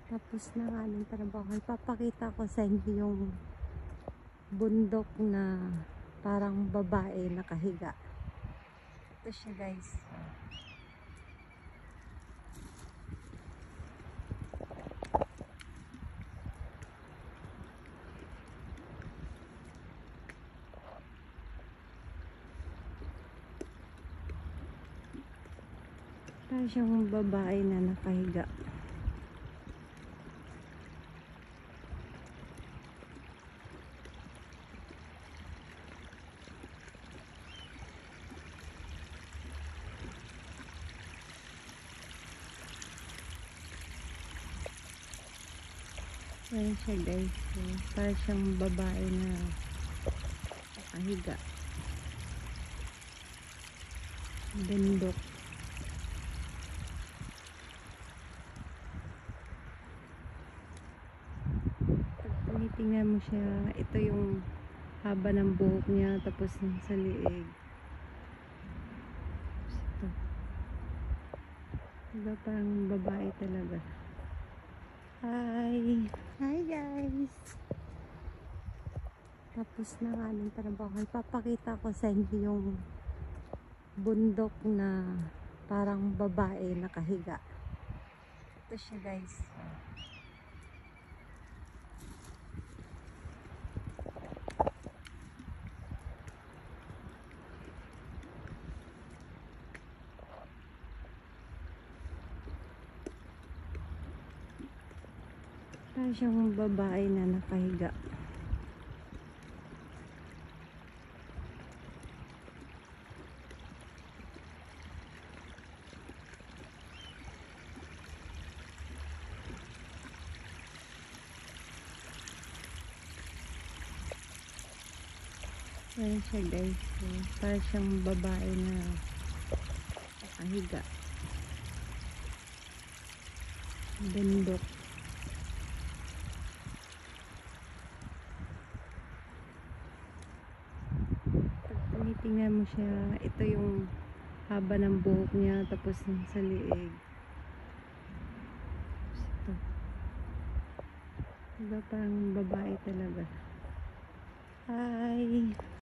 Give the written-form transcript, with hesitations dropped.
Tapos na nga ng trabaho. Ipapakita ko sa inyo yung bundok na parang babae nakahiga. Ito siya, guys. Parang siyang babae na nakahiga. Ayan siya, guys. So, parang siyang babae na nakahiga. Bundok. Tinitingnan mo siya. Ito yung haba ng buhok niya. Tapos sa liig. Ito. Diba parang babae talaga. Hi! Hi, guys! Tapos na nga ng trabaho. Ipapakita ko sa inyo yung bundok na parang babae nakahiga. Ito siya, guys. Parang siyang babae na nakahiga. Ayan siya, guys. So, parang siyang babae na nakahiga. Bundok. Tinitingnan mo siya. Ito yung haba ng buhok niya. Tapos sa liig. Ito. Diba parang babae talaga. Hi!